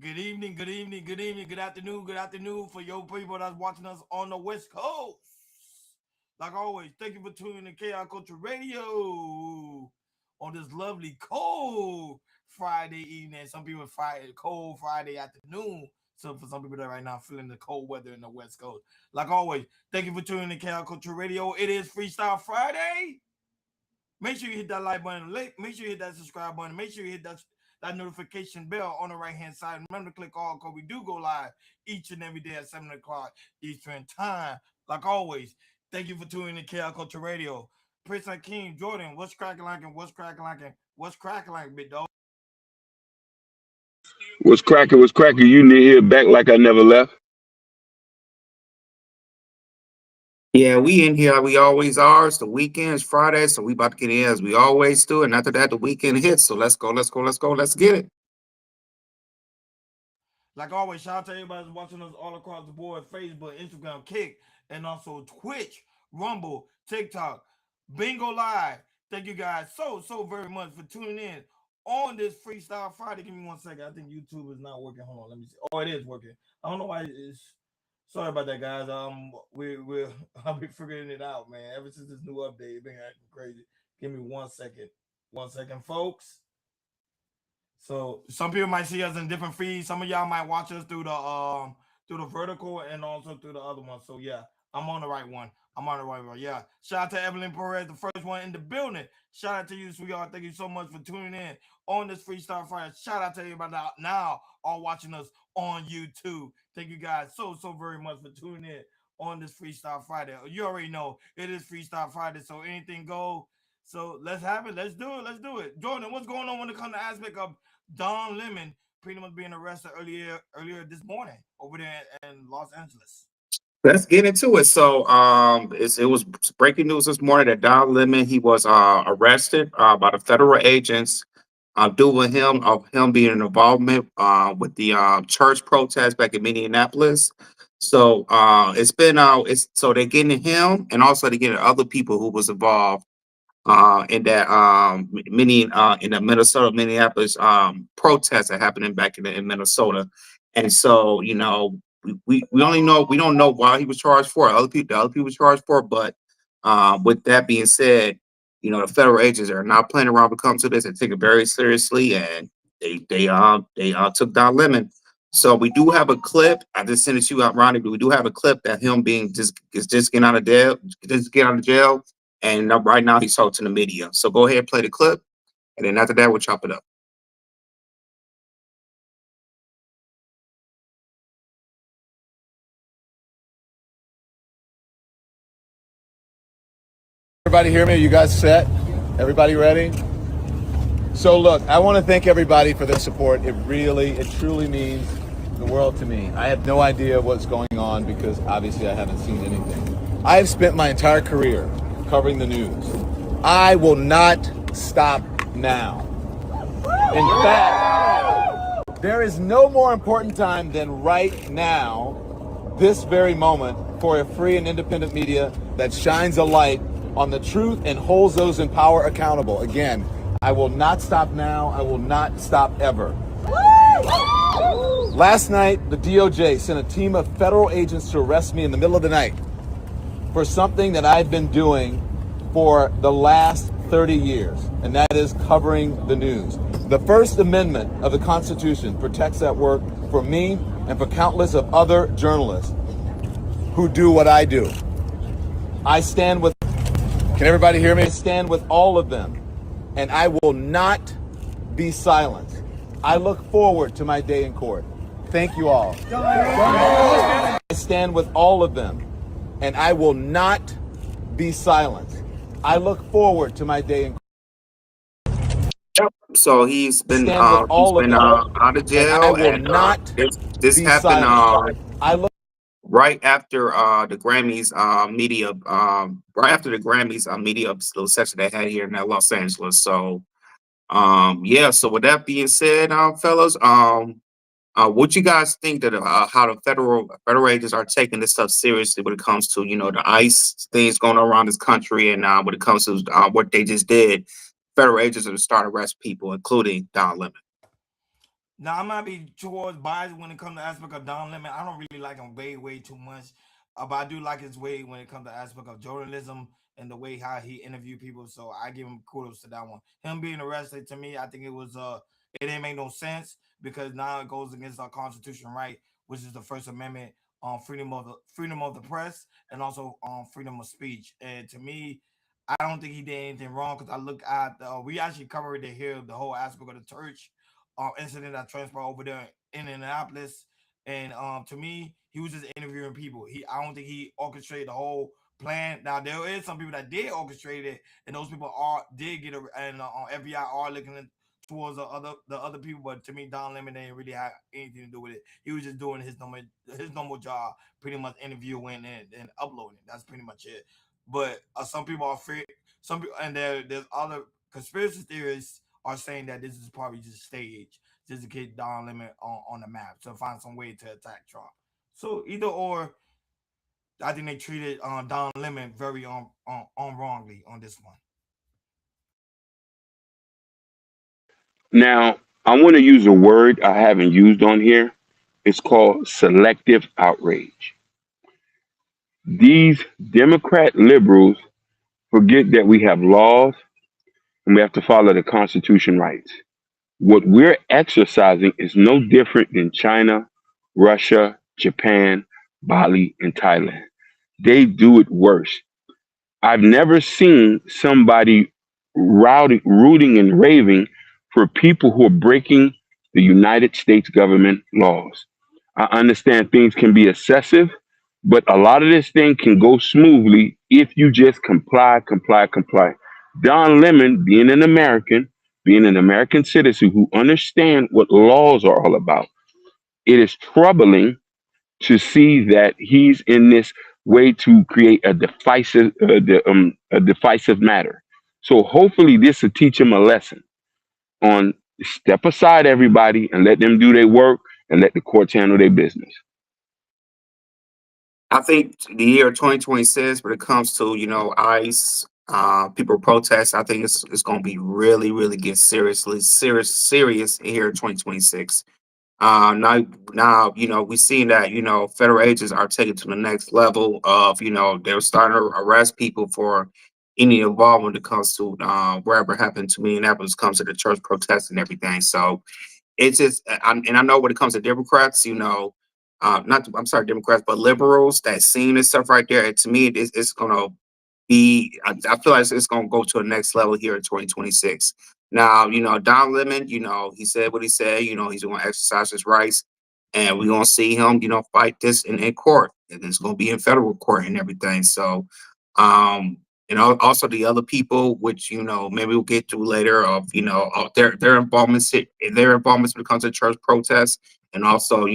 Good evening, good evening, good evening, good afternoon for your people that's watching us on the West Coast. Like always, thank you for tuning in to KI Culture Radio on this lovely cold Friday evening. Some people Friday cold Friday afternoon. So for some people that right now feeling the cold weather in the West Coast. Like always, thank you for tuning in to KI Culture Radio. It is Freestyle Friday. Make sure you hit that like button. Make sure you hit that subscribe button. Make sure you hit that notification bell on the right hand side. Remember to click all because we do go live each and every day at 7 o'clock Eastern time. Like always, thank you for tuning in to KL Culture Radio. Prince King Jordan, what's cracking like and what's cracking like and what's cracking like, big dog? What's cracking? What's cracking? You need here back like I never left. Yeah, we in here. We always are. It's the weekend's Friday, so we about to get in as we always do. And after that, the weekend hits. So let's go, let's go, let's go, let's get it. Like always, shout out to everybody that's watching us all across the board: Facebook, Instagram, Kick, and also Twitch, Rumble, TikTok, Bingo Live. Thank you guys so very much for tuning in on this Freestyle Friday. Give me 1 second. I think YouTube is not working. Hold on, let me see. Oh, it is working. I don't know why it's. Sorry about that, guys. We I'll be figuring it out, man. Ever since this new update, it's been acting crazy. Give me 1 second. 1 second, folks. So some people might see us in different feeds. Some of y'all might watch us through the vertical and also through the other one. So yeah, I'm on the right one. I'm on the right one. Yeah. Shout out to Evelyn Perez, the first one in the building. Shout out to you, sweetheart. Thank you so much for tuning in on this Freestyle Friday. Shout out to everybody out now all watching us on YouTube. Thank you guys so very much for tuning in on this Freestyle Friday. You already know it is Freestyle Friday, so anything go. So let's have it. Let's do it. Let's do it. Jordan, what's going on when it comes to aspect of Don Lemon pretty much being arrested earlier this morning over there in Los Angeles? Let's get into it. So, it was breaking news this morning that Don Lemon he was arrested by the federal agents due to him being in involvement with the church protest back in Minneapolis. So it's been it's so they're getting him and also they're getting other people who was involved in that in the Minneapolis protests that happening back in Minnesota. And so, we only know we don't know why he was charged for. The other people was charged for, but with that being said, the federal agents are not playing around when it comes to this. They take it very seriously, and they took Don Lemon. So we do have a clip. I just sent it to you out, Ronnie, but we do have a clip that him being just getting out of jail, and right now he's talking to the media. So go ahead, play the clip, and then after that we'll chop it up. Everybody hear me? You guys set? Everybody ready? So look, I want to thank everybody for their support. It truly means the world to me. I have no idea what's going on because obviously I haven't seen anything. I have spent my entire career covering the news. I will not stop now. In fact, there is no more important time than right now, this very moment, for a free and independent media that shines a light on the truth and holds those in power accountable. Again, I will not stop now. I will not stop ever. Last night, the DOJ sent a team of federal agents to arrest me in the middle of the night for something that I've been doing for the last 30 years, and that is covering the news. The First Amendment of the Constitution protects that work for me and for countless of other journalists who do what I do. I stand with, can everybody hear me? I stand with all of them, and I will not be silent. I look forward to my day in court. Thank you all. I stand with all of them, and I will not be silent. I look forward to my day in court. So he's been out of jail, I will not this be happened silent. right after the Grammys media little session they had here in Los Angeles. So so with that being said, fellas, what you guys think that how the federal agents are taking this stuff seriously when it comes to the ICE things going on around this country, and when it comes to what they just did, federal agents are to start arrest people, including Don Lemon. Now I might be towards biased when it comes to aspect of Don Lemon. I don't really like him way too much, but I do like his way when it comes to aspect of journalism and the way how he interview people. So I give him kudos to that one. Him being arrested to me, I think it didn't make no sense because now it goes against our constitution right, which is the First Amendment on freedom of the press and also on freedom of speech. And to me, I don't think he did anything wrong because I look at we actually covered it here the whole aspect of the church incident that transpired over there in Indianapolis. And to me, he was just interviewing people. I don't think he orchestrated the whole plan. Now there is some people that did orchestrate it, and those people are did get a and FBI are looking towards the other people. But to me, Don Lemon didn't really have anything to do with it. He was just doing his normal job, pretty much interviewing and uploading. That's pretty much it. But some people are afraid. Some people and there's other conspiracy theorists are saying that this is probably just staged just to get Don Lemon on the map to find some way to attack Trump. So either or, I think they treated Don Lemon very on wrongly on this one. Now, I want to use a word I haven't used on here. It's called selective outrage. These Democrat liberals forget that we have laws and we have to follow the Constitution rights. What we're exercising is no different than China, Russia, Japan, Bali, and Thailand. They do it worse. I've never seen somebody rooting and raving for people who are breaking the United States government laws. I understand things can be excessive, but a lot of this thing can go smoothly if you just comply, comply, comply. Don Lemon, being an American citizen who understand what laws are all about, it is troubling to see that he's in this way to create a divisive matter. So hopefully this will teach him a lesson on step aside everybody and let them do their work and let the courts handle their business. I think the year 2026, when it comes to, ICE, people protest, I think it's going to be really, really get serious here in 2026. Now, we've seen that, federal agents are taken to the next level of, they're starting to arrest people for any involvement when it comes to wherever happened to Minneapolis, comes to the church protests and everything. So it's just, and I know when it comes to Democrats, not, I'm sorry, Democrats, but liberals, that scene and stuff right there, to me, it's going to I feel like it's going to go to a next level here in 2026. Now, Don Lemon, he said what he said, he's going to exercise his rights, and we're going to see him, fight this in court. And it's going to be in federal court and everything. So, also the other people, which, maybe we'll get to later of, their involvements when it comes to church protests. And also,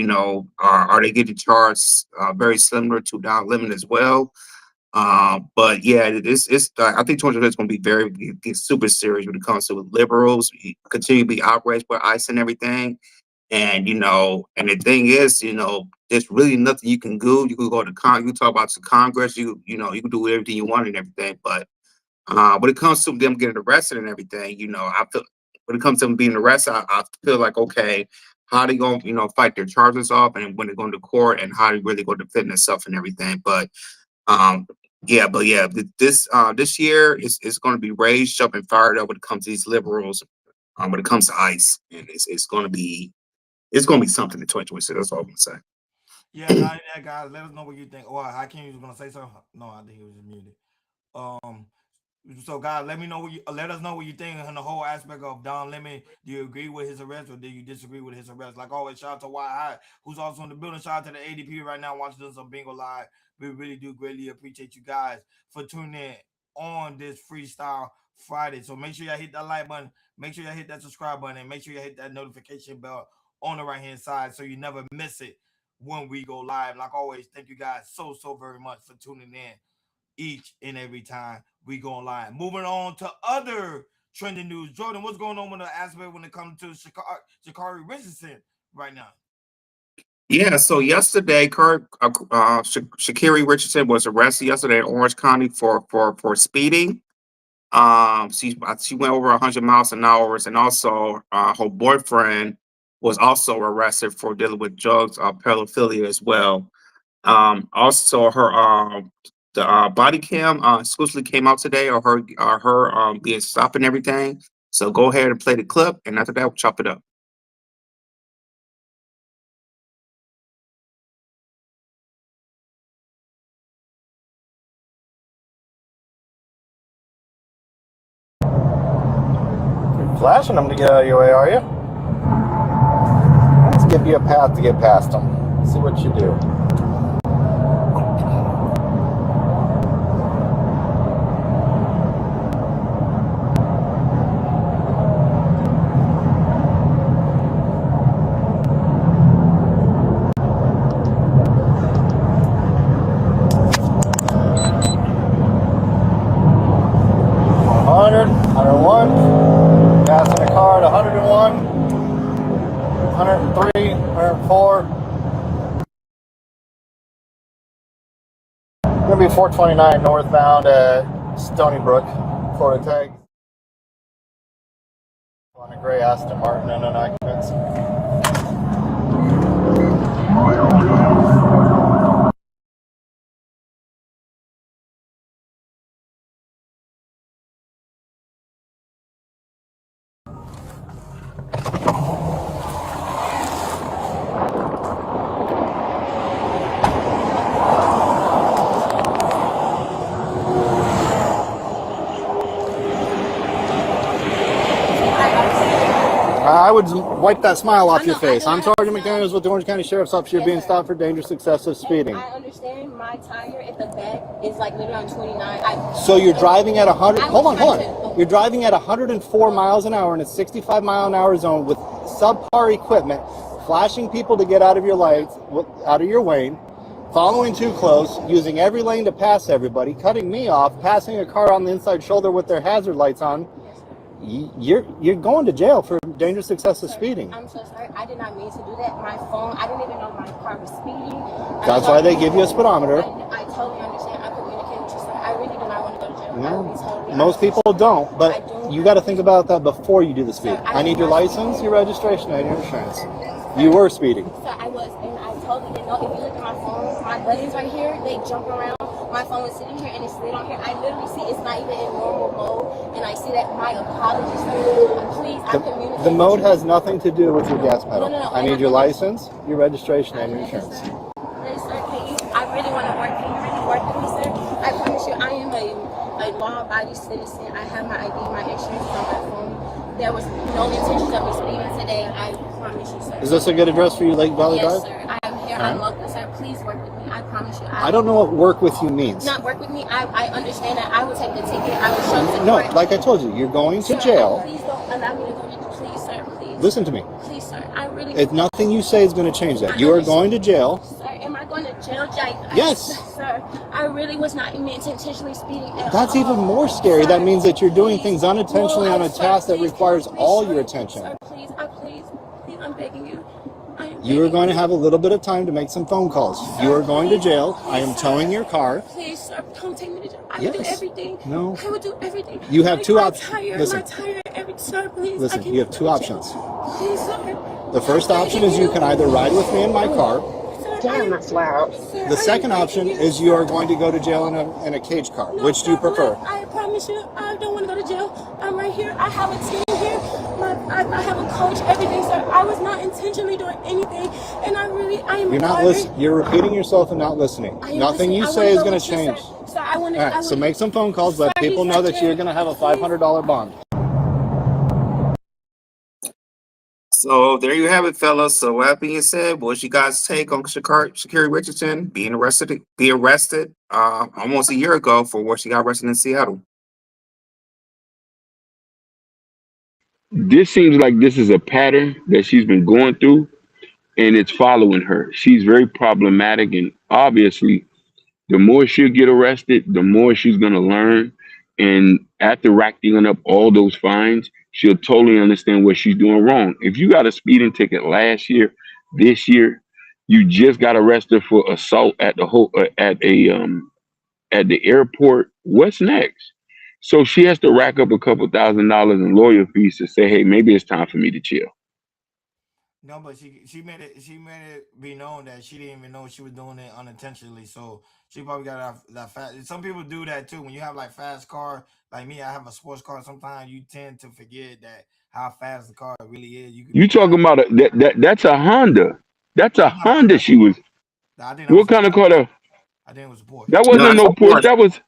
are they getting charged very similar to Don Lemon as well? But yeah, I think 2020 is going to be super serious when it comes to liberals. You continue to be outraged by ICE and everything. And and the thing is, there's really nothing you can do. You can go to you can talk about the Congress, you can do everything you want and everything. But when it comes to them getting arrested and everything, I feel when it comes to them being arrested, I feel like, okay, how they going to, fight their charges off, and when they're going to court, and how they really going to defend themselves and everything. But um, this year is going to be raised up and fired up when it comes to these liberals. When it comes to ICE, and it's going to be something in 2026. That's all I'm gonna Yeah, say. now that guys, let us know what you think. Oh, Hakeem was gonna say something. No, I think he was just muted. Um, so guys, let us know what you think on the whole aspect of Don Lemon. Do you agree with his arrest or do you disagree with his arrest? Like always, shout out to YI, who's also in the building. Shout out to the ADP right now watching us on Bingo Live. We really do greatly appreciate you guys for tuning in on this freestyle Friday. So make sure y'all hit that like button, make sure y'all hit that subscribe button, and make sure you hit that notification bell on the right hand side so you never miss it when we go live. Like always, thank you guys so very much for tuning in each and every time we go online. Moving on to other trending news. Jordan, what's going on with the aspect when it comes to Shakari Richardson right now? Yeah, so yesterday, Shakiri Richardson was arrested yesterday in Orange County for speeding. She went over 100 miles an hour, and also her boyfriend was also arrested for dealing with drugs, pedophilia as well. Also, her the body cam exclusively came out today, or her being stopped and everything. So go ahead and play the clip, and after that, we'll chop it up. You're flashing them to get out of your way, are you? Let's give you a path to get past them. See what you do. Gas in the car at 101, 103, 104. Gonna be 429 northbound at Stony Brook, Florida tag. On a gray Aston Martin and an occupancy. I would wipe that smile off your face. I'm Sergeant McDaniels with the Orange County Sheriff's Office. You're being stopped for dangerous excessive speeding. I understand my tire at the back is like literally on 29. So you're driving at 100. Hold on. You're driving at 104 miles an hour in a 65 mile an hour zone with subpar equipment, flashing people to get out of your lights, out of your lane, following too close, using every lane to pass everybody, cutting me off, passing a car on the inside shoulder with their hazard lights on. You're going to jail for dangerous excessive speeding. I'm so sorry. I did not mean to do that. My phone, I didn't even know my car was speeding. That's why they give you a speedometer. I totally understand. I communicate with you, sir. I really do not want to go to jail. No, most people don't, but you got to think about that before you do the speed. I need your license, your registration, and your insurance. You were speeding. Sir, I was, and I totally didn't know. If you look at my phone, my buttons right here, they jump around. My phone is sitting here and it's slid on here. I literally see it's not even in normal mode, and I see that. My apologies, sir. Please, I communicate. The mode has nothing to do with your gas pedal. No. I need your license, your registration, and your insurance. Yes, sir. I really want to work. Can you really work with me, sir? I promise you, I am a law-abiding citizen. I have my ID, my insurance on my phone. There was no intention of me speeding today. I promise you, sir. Is this a good address for you, Lake Valley Drive? Yes, sir. I am here. I'm local, sir. Please work with me. I promise you. I don't know what work with you means. Not work with me. I understand that. I will take the ticket. I will show the No, court. like I told you, you're going to Sir, jail. Please don't allow me to go to please, sir. Please. Listen to me. Please, sir. I really. If nothing you say is going to change that. You are going to jail. Sir, am I going to jail, Jack? Yes. Sir, I really was not intentionally speeding at That's all. even more scary. Sir, That means that you're doing please. things unintentionally No, on a sir, task that please, requires please, all sir. your attention. Sir, please, I'm begging you. You are going to have a little bit of time to make some phone calls. You are going to jail. I am towing your car. Please, sir, don't take me to jail. I will do everything. No. I will do everything. You have two options. Listen. Listen. Sir, please. Listen, you have two options. Please, sir. The first option is you can either ride with me in my car. Damn, that's loud. The second option is you are going to go to jail in a cage car. Which do you prefer? I promise you, I don't want to go to jail. I'm right here. I have a team here. I have a coach, everything, sir. I was not intentionally doing anything, and I am. You're not listening. You're repeating yourself and not listening. Nothing you say is going to change. Sir, I want to. All right, so make some phone calls. Let people know that you're going to have a $500 bond. So there you have it, fellas. So that being said, what's you guys' take on Sha'Carri Richardson being arrested almost a year ago for what she got arrested in Seattle? This seems like this is a pattern that she's been going through, and it's following her. She's very problematic, and obviously, the more she'll get arrested, the more she's going to learn. And after racking up all those fines, she'll totally understand what she's doing wrong. If you got a speeding ticket last year, this year, you just got arrested for assault at the airport. What's next? So she has to rack up a couple $1,000s in lawyer fees to say, hey, maybe it's time for me to chill. No, but she made it be known that she didn't even know she was doing it unintentionally. So she probably got that fast. Some people do that too. When you have like fast car, like me, I have a sports car. Sometimes you tend to forget that how fast the car really is. You could You be driving. talking about that's a Honda. That's a It's not a Honda. Honda. She was. I think that What was a kind of Porsche. car? I think it was a Porsche. That No, wasn't that's no a Porsche. Porsche.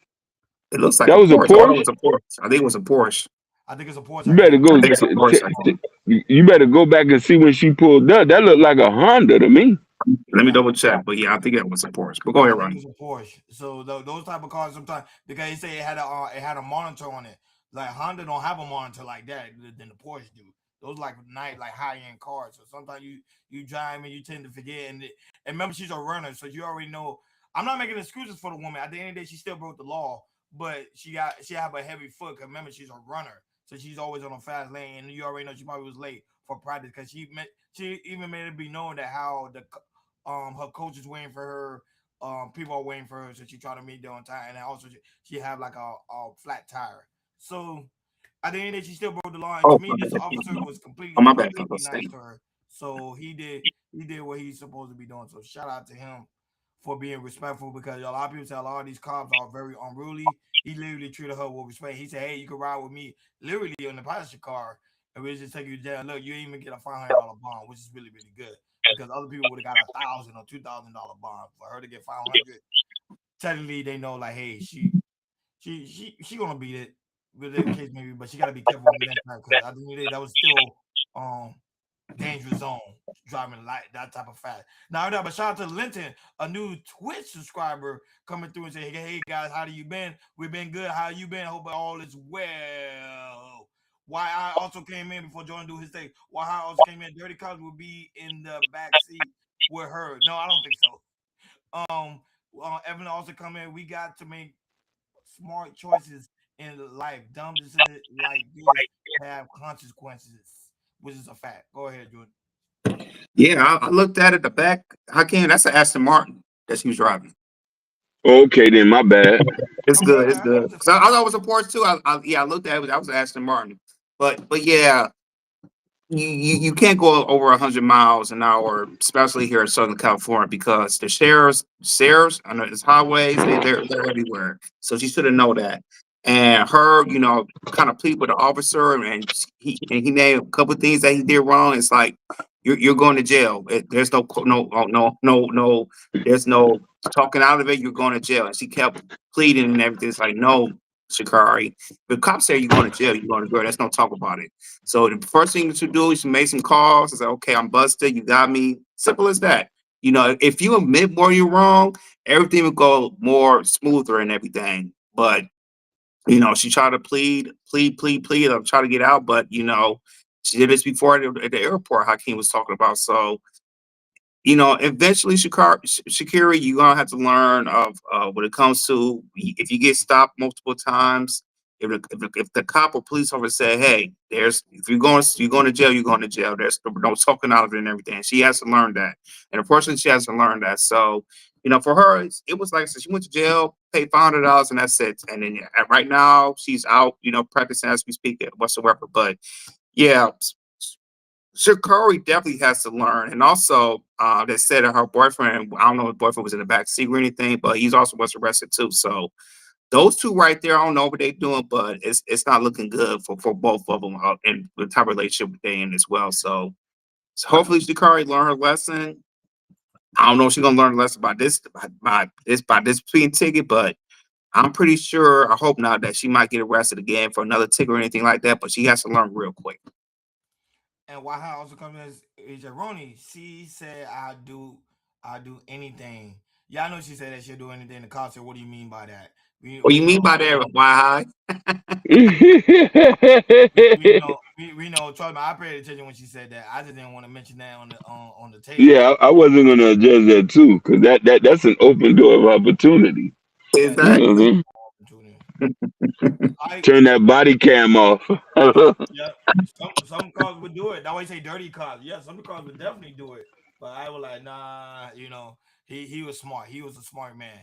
It looks like That a was a Porsche. Oh, it Porsche. was a Porsche. I think it was a Porsche. I think it's a Porsche. You I can't better remember. I go. think it's a Porsche. You better go back and see when she pulled up. That looked like a Honda to me. Let me Yeah. double check. But yeah, I think it was a Porsche. But go I ahead, think Ronnie. it's a Porsche. So those type of cars sometimes because they say it had a monitor on it. Like Honda don't have a monitor like that than the Porsche do. Those like high end cars. So sometimes you drive and you tend to forget. And remember she's a runner, so you already know. I'm not making excuses for the woman. At the end of the day, she still broke the law, but she have a heavy foot. Cause remember she's a runner, so she's always on a fast lane. And you already know she probably was late for practice because she even made it be known that how the her coach is waiting for her. People are waiting for her, so she try to meet there on time. And then also she have like a flat tire. So at the end of the day, she still broke the law. And to Oh, me, this officer was my bad. completely nice to her. So he did what he's supposed to be doing. So shout out to him for being respectful because a lot of people say a lot of these cops are very unruly. He literally treated her with respect. He said, "Hey, you can ride with me, literally in the passenger car, and we'll just take you to jail. Look, you ain't even get a $500 bond, which is really good because other people would have got $1,000 or $2,000 bond for her to get 500. Technically, they know like, hey, she gonna beat it, with the case maybe, but she gotta be careful with that time because at the end of the day, that was still um dangerous zone driving like that type of fast. Now that, but shout out to Linton, a new Twitch subscriber coming through and saying, "Hey guys, how do you been? We've been good. How you been? Hope all is well." Why I also came in before Jordan do his thing. Why I also came in. Dirty Cops will be in the back seat with her. No, I don't think so. Um, Evan also come in. We got to make smart choices in life. Dumb decisions like this have consequences, which is a fact. Go ahead, Jordan. Yeah, I looked at it. The back. How can that's an Aston Martin that she was driving. Okay, then my bad. It's No, my good. It's bad. I good. was just Cause I thought it was a Porsche too. I looked at it. That was Aston Martin. But yeah, you can't go over 100 miles an hour, especially here in Southern California, because the sheriffs on the highways, they're everywhere. So she should have know that. And her, kind of plead with the officer, and he named a couple of things that he did wrong. It's like you're going to jail. There's no. There's no talking out of it. You're going to jail. And she kept pleading and everything. It's like, no, Shikari. The cops say you're going to jail. You're going to jail. Let's not talk about it. So the first thing that you do is you make some calls. It's like, okay, I'm busted. You got me. Simple as that. If you admit where you're wrong, everything will go more smoother and everything. But she tried to plead. I'm trying to get out, but she did this before at the airport. Hakeem was talking about. So eventually, Shakira, you're gonna have to learn of when it comes to if you get stopped multiple times. If the cop or police officer say, "Hey, if you're going to jail, you're going to jail." There's no talking out of it and everything. She has to learn that, and unfortunately, she has to learn that. So, for her, it was like I said, she went to jail, paid $500, and that's it. And then right now, she's out, practicing as we speak whatsoever. But yeah, Shakari definitely has to learn. And also, they said that her boyfriend, I don't know if the boyfriend was in the back seat or anything, but he's also was arrested too. So those two right there, I don't know what they're doing, but it's not looking good for both of them in the type of relationship they're in as well. So hopefully Shakari learn her lesson. I don't know if she's gonna learn a lesson by this speeding ticket, but I'm pretty sure, I hope not, that she might get arrested again for another ticket or anything like that, but she has to learn real quick. And why I also come as Ronnie, she said I do anything. Yeah, I know she said that she'll do anything. The cop said, "What do you mean by that?" What We you mean know by that? Why high? we know. Trust me, I paid attention when she said that. I just didn't want to mention that on the table. Yeah, I wasn't gonna adjust that too, because that's an open door of opportunity. Yeah, You know what I Exactly. mean? opportunity. I Turn that body cam off. Yeah, some cars would do it. That way say dirty cars. Yeah, some cars would definitely do it. But I was like, nah, he was smart. He was a smart man.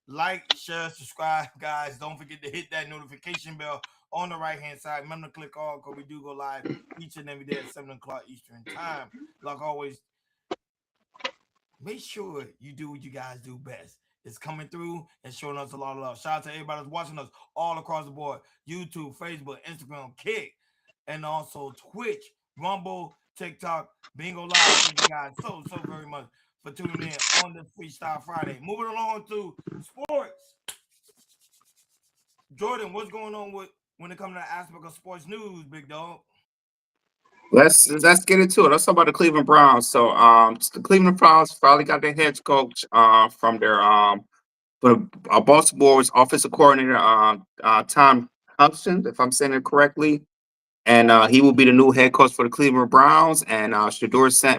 Like, share, subscribe, guys. Don't forget to hit that notification bell on the right hand side. Remember to click all because we do go live each and every day at 7 o'clock Eastern time. Like always, make sure you do what you guys do best. It's coming through and showing us a lot of love. Shout out to everybody that's watching us all across the board. YouTube, Facebook, Instagram, Kick, and also Twitch, Rumble, TikTok, Bingo Live. Thank you guys so very much for tuning in on this Freestyle Friday. Moving along to sports. Jordan, what's going on with when it comes to the aspect of sports news, big dog? Let's get into it. Let's talk about the Cleveland Browns. So the Cleveland Browns finally got their head coach from their Baltimore's offensive coordinator Tom Hudson, if I'm saying it correctly. And he will be the new head coach for the Cleveland Browns. And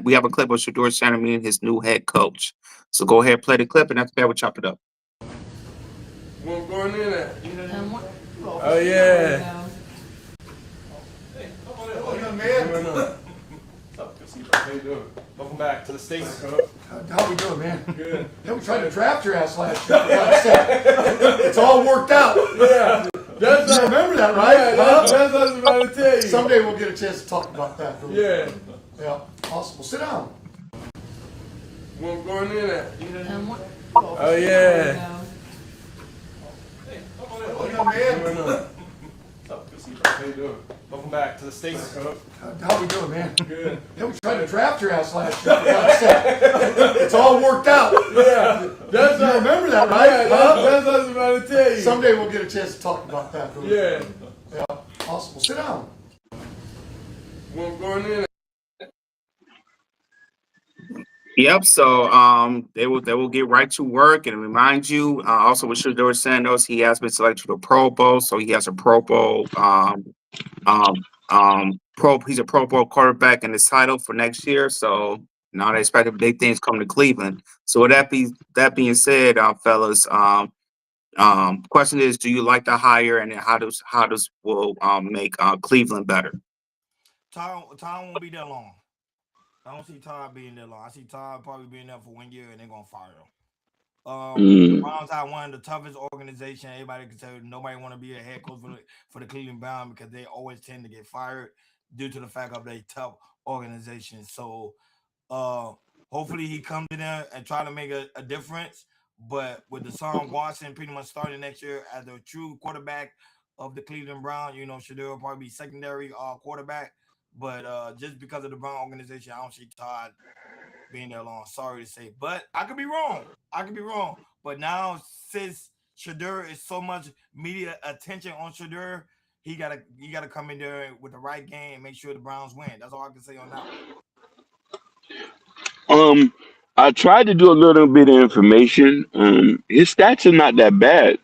we have a clip of Shador Shannon being his new head coach. So go ahead, play the clip, and after that, we'll chop it up. What's going in at? Oh, yeah. Man. How you doing? Welcome back to the States. How we doing, man? Good. Yeah, we tried to draft your ass last year. For God's sake. It's all worked out. Yeah. You remember that, right? Yeah, that's what I was about to tell you. Someday we'll get a chance to talk about that. Yeah. Yeah. Awesome. Well, sit down. What's going in at? Oh, yeah. Man. How you doing? Welcome back to the States. How we doing, man? Good. Yeah, we tried to draft your ass last year. For God's sake. It's all worked out. Yeah. You remember that, right? Yeah, that's what I was about to tell you. Someday we'll get a chance to talk about that. Yeah. Yeah. Awesome. Well, sit down. What's going in at? Yep. So they will get right to work and remind you. Also, with Shador Santos, he has been selected to the Pro Bowl, so he has a Pro Bowl. He's a Pro Bowl quarterback in his title for next year. So now they expect big things coming to Cleveland. So with that being said, fellas, question is, do you like the hire, and how does will make Cleveland better? Todd won't be there long. I don't see Todd being there long. I see Todd probably being there for 1 year and they're gonna fire him. The Browns are one of the toughest organizations. Everybody can tell you nobody want to be a head coach for the Cleveland Browns because they always tend to get fired due to the fact of their tough organization. So hopefully he comes in there and try to make a difference. But with Deshaun Watson pretty much starting next year as the true quarterback of the Cleveland Browns, Shador will probably be secondary quarterback. But just because of the Brown organization, I don't see Todd being there long. Sorry to say. But I could be wrong. But now, since Shador is so much media attention on Shador, he gotta come in there with the right game and make sure the Browns win. That's all I can say on that one. I tried to do a little bit of information. His stats are not that bad.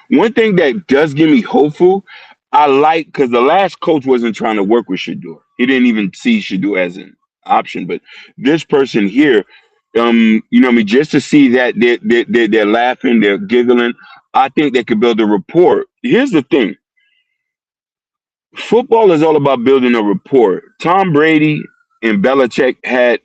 One thing that does give me hopeful, I like, because the last coach wasn't trying to work with Shador. He didn't even see Shador as an option. But this person here, just to see that they're laughing, they're giggling, I think they could build a rapport. Here's the thing. Football is all about building a rapport. Tom Brady and Belichick had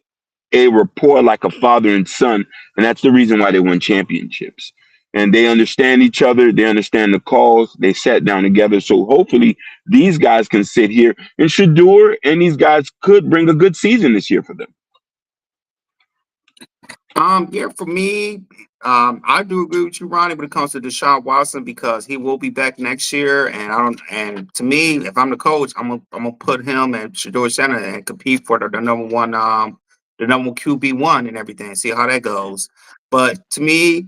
a rapport like a father and son, and that's the reason why they won championships. And they understand each other. They understand the calls. They sat down together. So hopefully these guys can sit here, and Shador and these guys could bring a good season this year for them. For me, I do agree with you, Ronnie, when it comes to Deshaun Watson, because he will be back next year. And to me, if I'm the coach, I'm gonna put him and Shador Shannon and compete for the number one QB1 and everything. See how that goes. But to me,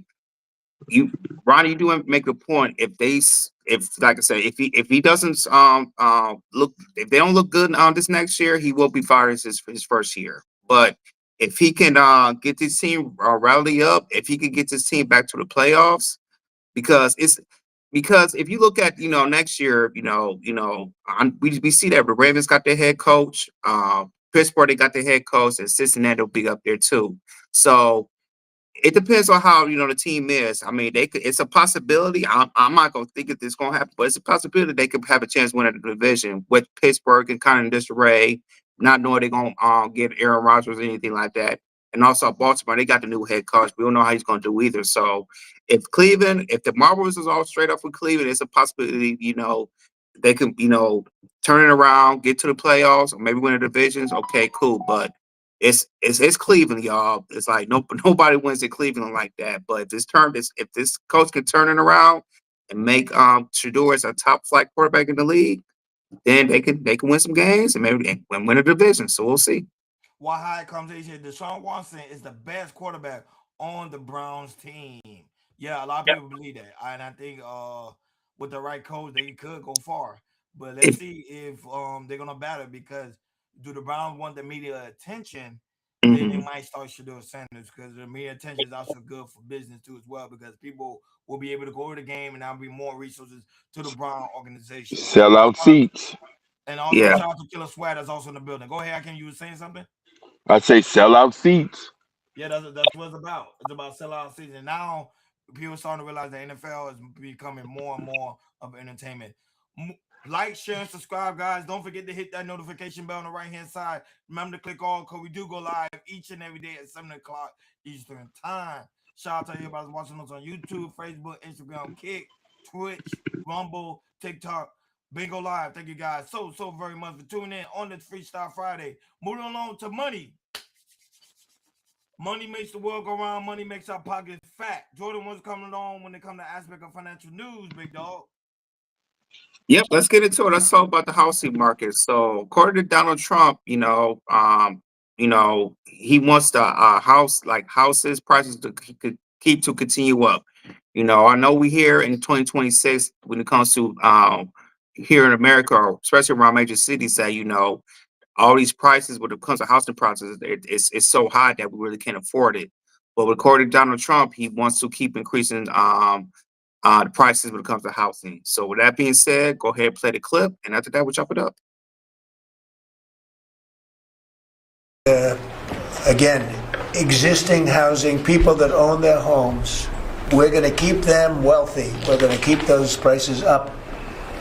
Ronnie, you do make a point. If like I said, if he doesn't if they don't look good on this next year, he will be fired his first year. But if he can get this team rally up, if he can get this team back to the playoffs, because if you look at next year, we see that the Ravens got their head coach, Pittsburgh they got their head coach, and Cincinnati will be up there too. So it depends on how the team is. I mean, it's a possibility. I'm not gonna think it's gonna happen, but it's a possibility they could have a chance winning the division with Pittsburgh and kind of in disarray, not knowing they're gonna get Aaron Rodgers or anything like that. And also Baltimore, they got the new head coach. We don't know how he's gonna do either. So if the Marbles is all straight up with Cleveland, it's a possibility, they can, turn it around, get to the playoffs, or maybe win the divisions. Okay, cool. But it's Cleveland, y'all. It's like nobody wins at Cleveland like that. But if this coach can turn it around and make Shador as a top flight quarterback in the league, then they can win some games and maybe win a division. So we'll see. Why high conversation? Deshaun Watson is the best quarterback on the Browns team. Yeah, a lot of Yep. people believe that, and I think with the right coach, they could go far. But let's If see if they're gonna battle because do the Browns want the media attention? Then they mhm. might start Shador Sanders because the media attention is also good for business too as well because people will be able to go to the game and there'll be more resources to the Brown organization. Sell out seats. And also Yeah. shout out to Killer Swag that's also in the building. Go ahead, Can you were saying something? I say sell out seats. Yeah, that's what it's about. It's about sellout season. Now people starting to realize the NFL is becoming more and more of entertainment. Like, share, and subscribe, guys. Don't forget to hit that notification bell on the right hand side. Remember to click all because we do go live each and every day at 7 o'clock Eastern time. Shout out to everybody watching us on YouTube, Facebook, Instagram, Kick, Twitch, Rumble, TikTok. Bingo Live. Thank you guys so very much for tuning in on this Freestyle Friday. Moving along to money. Money makes the world go round. Money makes our pockets fat. Jordan, what's coming on when it comes to aspect of financial news, big dog? Yep, let's get into it. Let's talk about the housing market. So, according to Donald Trump, he wants the houses prices to keep to continue up. I know we here in 2026 when it comes to here in America, or especially around major cities, that all these prices when it comes to housing prices, it's so high that we really can't afford it. But according to Donald Trump, he wants to keep increasing the prices when it comes to housing. So with that being said, go ahead and play the clip, and after that, we'll chop it up. Again, existing housing, people that own their homes, we're going to keep them wealthy. We're going to keep those prices up.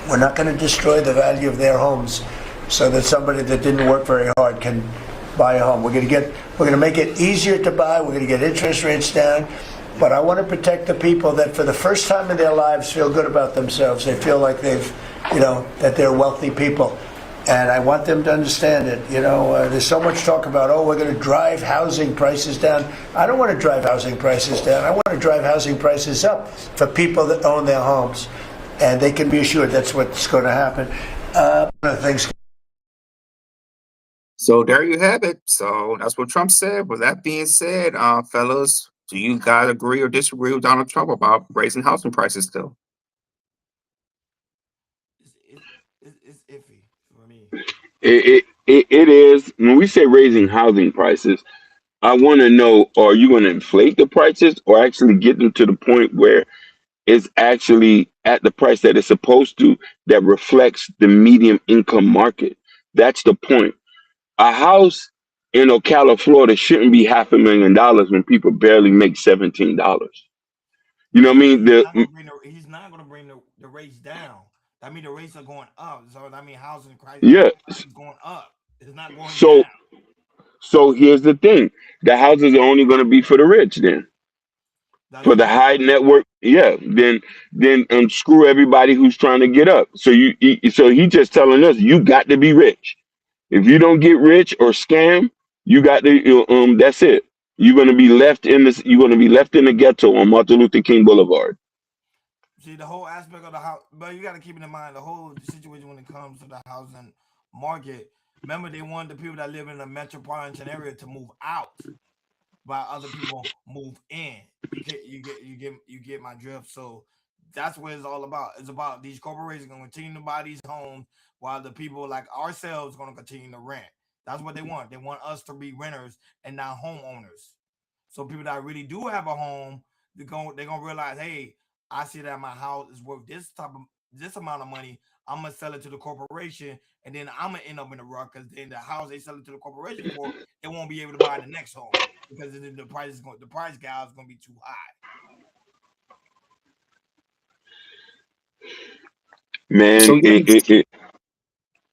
We're not going to destroy the value of their homes so that somebody that didn't work very hard can buy a home. We're going to make it easier to buy. We're going to get interest rates down. But I want to protect the people that for the first time in their lives feel good about themselves. They feel like that they're wealthy people. And I want them to understand it. There's so much talk about, we're going to drive housing prices down. I don't want to drive housing prices down. I want to drive housing prices up for people that own their homes. And they can be assured that's what's going to happen. One of the things. So there you have it. So that's what Trump said. With that being said, fellas, do you guys agree or disagree with Donald Trump about raising housing prices still? It's iffy for me. It is. When we say raising housing prices, I want to know, are you going to inflate the prices or actually get them to the point where it's actually at the price that it's supposed to, that reflects the medium income market? That's the point. A house in Ocala, Florida shouldn't be $500,000 when people barely make $17. You know what I mean? He's not going to bring the rates down. I mean, the rates are going up. So I mean, housing prices Yeah. is going up. It's not going So down. so here's the thing: the houses are only going to be for the rich, then That's for the true. high network. Yeah. Then screw everybody who's trying to get up. So he just telling us you got to be rich. If you don't get rich or scam, you got to that's it. You're gonna be left in this. You're gonna be left in the ghetto on Martin Luther King Boulevard. See, the whole aspect of the house, but you got to keep in mind the whole situation when it comes to the housing market. Remember, they want the people that live in the metropolitan area to move out, while other people move in. You get my drift. So that's what it's all about. It's about these corporations going to continue to buy these homes while the people like ourselves going to continue to rent. That's what they want. They want us to be renters and not homeowners. So people that really do have a home, they're gonna realize, hey, I see that my house is worth this amount of money. I'm gonna sell it to the corporation, and then I'm gonna end up in the rut because then the house they sell it to the corporation for, they won't be able to buy the next home because the price gap is gonna be too high. Man, So yeah,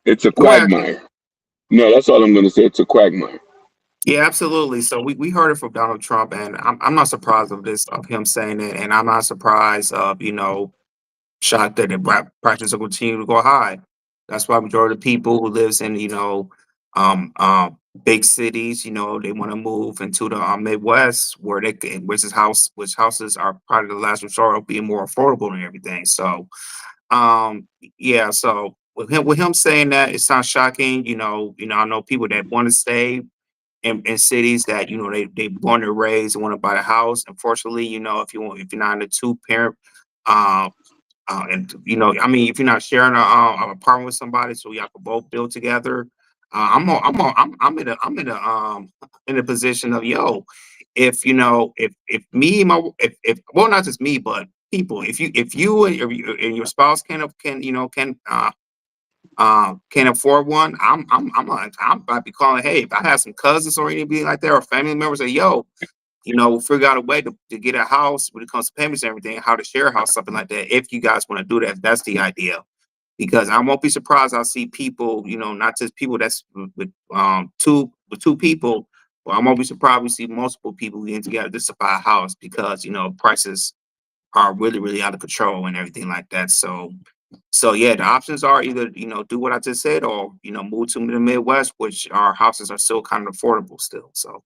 it's a go ahead. quagmire. No, that's all I'm gonna say. It's a quagmire. Yeah, absolutely. So we heard it from Donald Trump, and I'm not surprised of him saying it, and I'm not surprised of shocked that the prices will continue to go high. That's why majority of the people who lives in um, um, big cities, they want to move into the Midwest where they can, which houses are probably the last resort of being more affordable and everything. So yeah, so with him saying that, it sounds shocking. I know people that want to stay in cities that they born and raised and want to buy a house. Unfortunately, if you're not in a two-parent, um and I mean, if you're not sharing a apartment with somebody, so y'all can both build together. I'm in a position of, if me and my if well, not just me but people, if you and your spouse can afford one, I'm about to be calling. Hey, if I have some cousins or anything like that, or family members, say, yo, we'll figure out a way to get a house when it comes to payments and everything, how to share a house, something like that. If you guys want to do that, that's the idea. Because I won't be surprised. I'll see people, not just people that's with two people, but I won't be surprised we see multiple people getting together just to buy a house because prices are really, really out of control and everything like that. So yeah, the options are either do what I just said, or move to the Midwest, which our houses are still kind of affordable still. So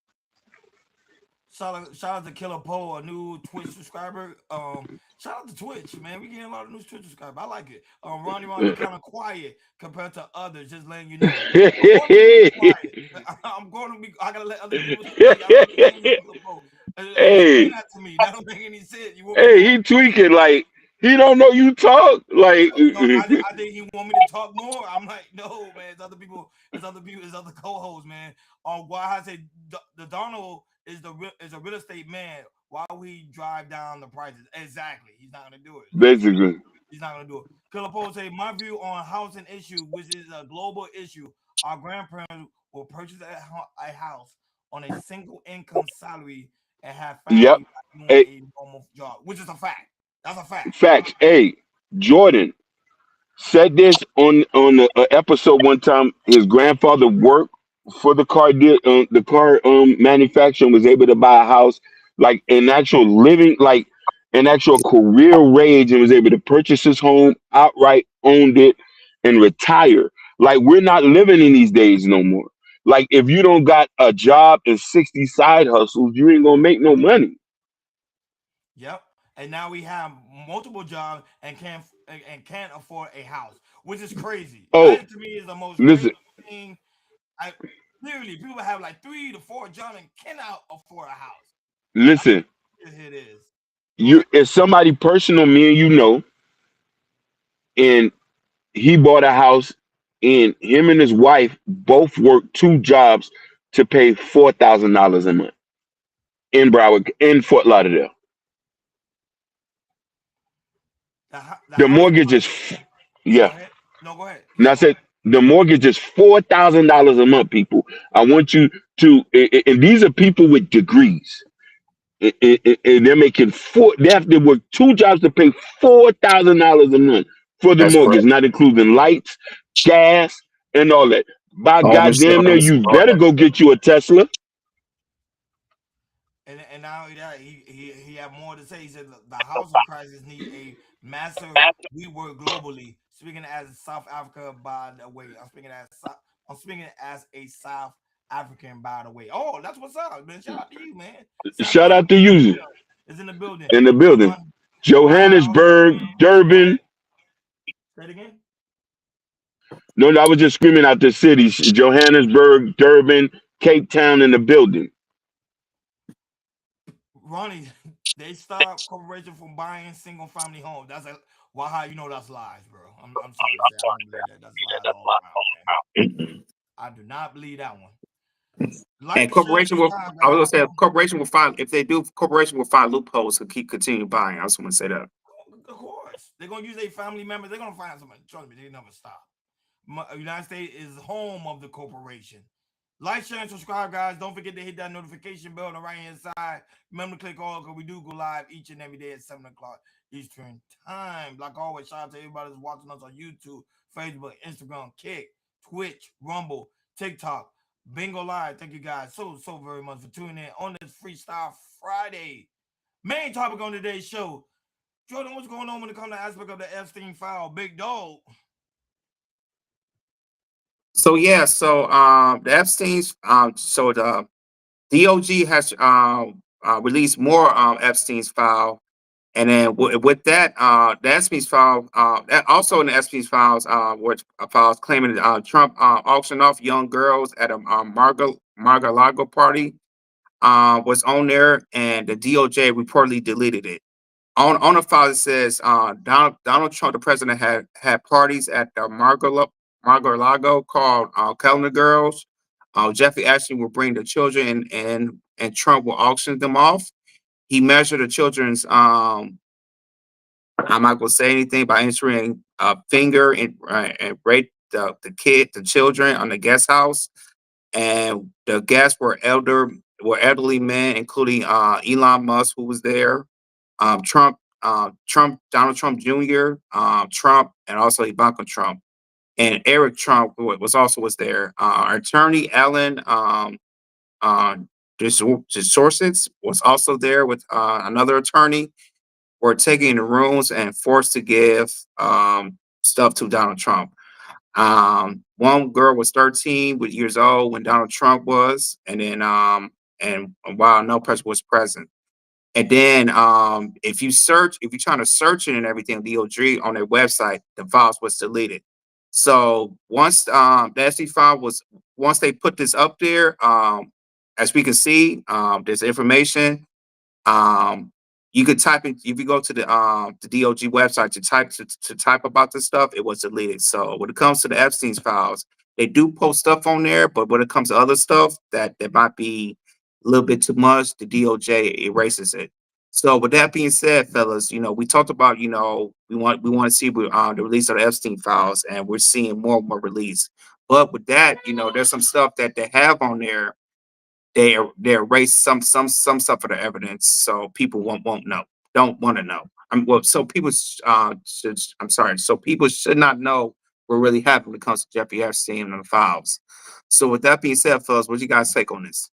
Shout out to Killer Poe, a new Twitch subscriber. Shout out to Twitch, man. We getting a lot of new Twitch subscribers. I like it. Ronnie, you kind of quiet compared to others. Just letting you know. I'm going to be quiet. I'm going to be. I gotta let other people speak. I don't understand you, Killer Poe. Explain Hey, that to me. That don't make any sense. You want me to hey, talk? he tweaking like he don't know you talk. Like No, I think you want me to talk more. I'm like, no, man. It's other people. It's other people. It's other co-hosts, man. Why I say the Donald is a real estate man. Why would he drive down the prices? Exactly. He's not gonna do it. Like basically, he's not gonna do it. Killer Poe say my view on housing issue, which is a global issue. Our grandparents will purchase a house on a single income salary and have yep. family doing Hey, a normal job, which is a fact. That's a fact. facts. Hey, Jordan said this on the episode one time. His grandfather worked for the car manufacturer, and was able to buy a house like an actual living, like an actual career wage, and was able to purchase his home outright, owned it, and retire. Like we're not living in these days no more. Like if you don't got a job and 60 side hustles, you ain't gonna make no money. Yep. And now we have multiple jobs and can't afford a house, which is crazy. Oh, That to me is the most crazy listen, thing. I Literally people have like 3 to 4 jobs and cannot afford a house. That's listen. what it is. Go You ahead. it's somebody personal, me and and he bought a house, and him and his wife both worked two jobs to pay $4,000 a month in Broward, in Fort Lauderdale. The The house mortgage is price. Go yeah. ahead. No, go ahead. And Keep I going. said the mortgage is $4,000 a month, people. I want you and these are people with degrees. And they're making they have to work two jobs to pay $4,000 a month for the that's mortgage, correct. not including lights, gas, and all that. By Home goddamn there, insurance, you all better that. go get you a Tesla. And not only that, he had more to say. He said the housing crisis need a massive rework globally. Speaking as South Africa, by the way, I'm speaking as a South African, by the way. Oh, that's what's up, man. Shout out to you, man. South Shout out to Africa you is in the building. in the building. Why I also Johannesburg, go ahead. Durban. Say it again. No, I was just screaming out the cities. Johannesburg, Durban, Cape Town in the building. Ronnie, they stop corporation from buying single family homes. That's a why how you know that's lies, bro. I'm sorry to say I don't believe that. That's lies all around, man. I do not believe that one. And Like, share, corporation will, subscribe, I was guys. gonna say, corporation will find, if they do, corporation will find loopholes to continue buying. I just want to say that. Of course, they're gonna use their family members. They're gonna find somebody. Trust me, they never stop. United States is home of the corporation. Like, share, and subscribe, guys. Don't forget to hit that notification bell on the right hand side. Remember to click all because we do go live each and every day at 7 o'clock Eastern time. Like always, shout out to everybody that's watching us on YouTube, Facebook, Instagram, Kick, Twitch, Rumble, TikTok, Bingo Live. Thank you guys so very much for tuning in on this Freestyle Friday. Main topic on today's show: Jordan, what's going on when it comes to aspect of the Epstein file, big dog? So yeah, so the Epstein's so the DOG has released more Epstein's file, and then with that, the Epstein's file, also in the Epstein's files, which files claiming Trump auctioned off young girls at a Mar-a-Lago party, was on there, and the DOJ reportedly deleted it. On the file, it says Donald Trump, the president, had parties at the Mar-a-Lago called Calendar Girls. Jeffrey Epstein will bring the children, and Trump will auction them off. He measured the children's. I'm not going to say anything by entering a finger and rate the children on the guest house, and the guests were elderly men, including Elon Musk, who was there, Donald Trump Jr., Trump, and also Ivanka Trump, and Eric Trump, who was there. Our attorney Ellen DeSources was also there with another attorney. Were taken in the rooms and forced to give stuff to Donald Trump. One girl was 13 years old when Donald Trump was, and then and while no person was present. And then if you're trying to search it and everything on DOG on their website, the files was deleted. So once the SD file was once they put this up there, as we can see, there's information. Um, you could type in if you go to the DOG website to type about this stuff, it was deleted. So when it comes to the Epstein's files, they do post stuff on there, but when it comes to other stuff that might be a little bit too much, the DOJ erases it. So with that being said, fellas, we talked about we want to see the release of the Epstein files, and we're seeing more and more release. But with that, there's some stuff that they have on there they erase some stuff of the evidence, so people won't know, don't want to know. So people should. I'm sorry. So people should not know what really happened when it comes to Jeffrey Epstein and the files. So with that being said, fellas, what you guys take on this?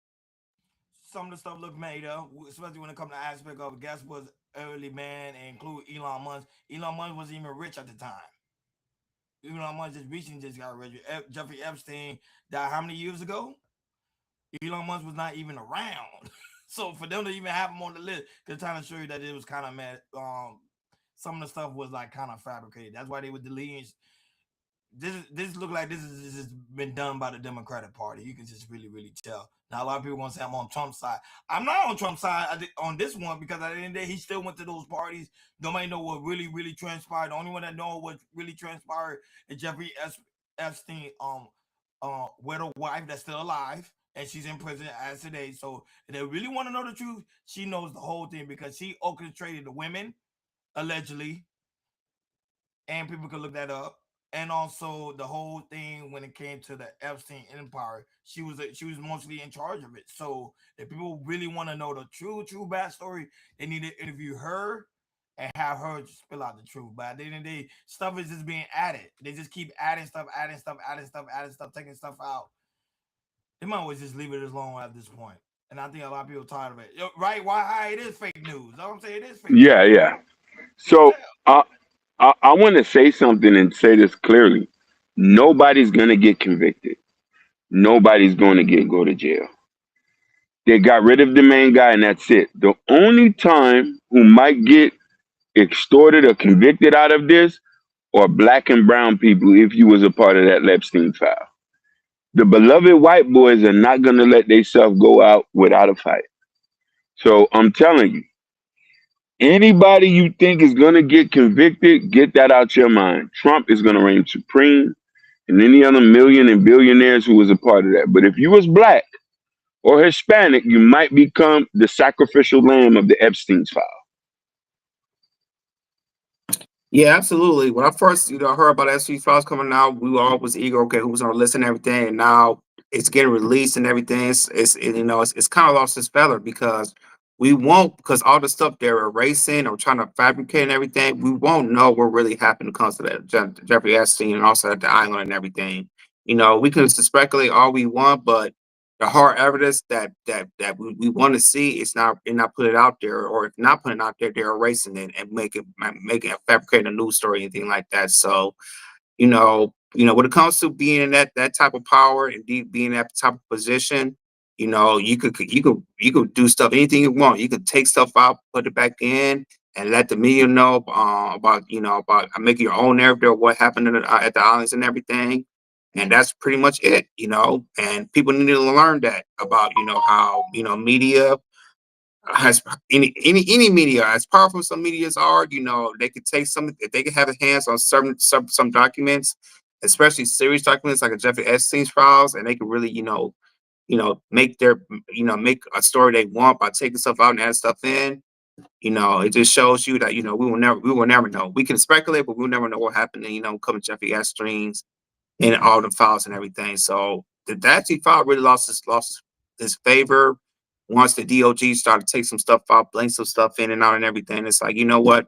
Some of the stuff look made up, especially when it comes to aspect of guess was early man and include Elon Musk. Elon Musk wasn't even rich at the time. Elon Musk just recently just got rich. Jeffrey Epstein died how many years ago? Elon Musk was not even around. So for them to even have him on the list, they're trying to show you that it was kind of mad. Some of the stuff was like kind of fabricated. That's why they were deleting. This look like this has just been done by the Democratic Party. You can just really tell. Now a lot of people want to say I'm on Trump's side. I'm not on Trump's side on this one because at the end of the day he still went to those parties. Nobody know what really transpired. The only one that know what really transpired is Jeffrey Epstein widow wife that's still alive and she's in prison as today. So if they really want to know the truth, she knows the whole thing because she orchestrated the women allegedly, and people can look that up. And also the whole thing when it came to the Epstein empire, she was mostly in charge of it. So if people really want to know the true backstory, they need to interview her and have her spill out the truth. But at the end of the day, stuff is just being added. They just keep adding stuff, taking stuff out. They might always just leave it alone at this point. And I think a lot of people are tired of it. Right? Why it is fake news. That's what I'm saying. It is fake news. Yeah. You can So tell. I want to say something and say this clearly. Nobody's gonna get convicted. Nobody's going to go to jail. They got rid of the main guy, and that's it. The only time who might get extorted or convicted out of this are black and brown people if you was a part of that Epstein file. The beloved white boys are not going to let themselves go out without a fight. So I'm telling you, anybody you think is going to get convicted, get that out your mind. Trump is going to reign supreme, and any other million and billionaires who was a part of that. But if you was black or Hispanic, you might become the sacrificial lamb of the Epstein's file. Yeah, absolutely. When I first, heard about SG Files coming out, we were always eager. Okay, who's gonna listen and everything? And now it's getting released and everything. It's kind of lost its feather because we won't because all the stuff they're erasing or trying to fabricate and everything, we won't know what really happened when it comes to that Jeffrey Epstein and also at the island and everything. We can speculate all we want, but the hard evidence that we want to see, it's not, they're not put it out there, or if not putting it out there, they're erasing it and making fabricating a news story, anything like that. So, when it comes to being in that type of power and being in that type of position, you could do stuff, anything you want. You could take stuff out, put it back in, and let the media know about making your own narrative of what happened at the islands and everything. And that's pretty much it, And people need to learn that about how media has any media, as powerful as some medias are, they could take if they could have their hands on some documents, especially serious documents like a Jeffrey Epstein's files, and they could really make make a story they want by taking stuff out and add stuff in. It just shows you that we will never know. We can speculate, but we'll never know what happened. Coming Jeffrey Epstein's and all the files and everything. So the Datsy file really lost his favor once the DOJ started to take some stuff out, blame some stuff in and out and everything. It's like, you know what?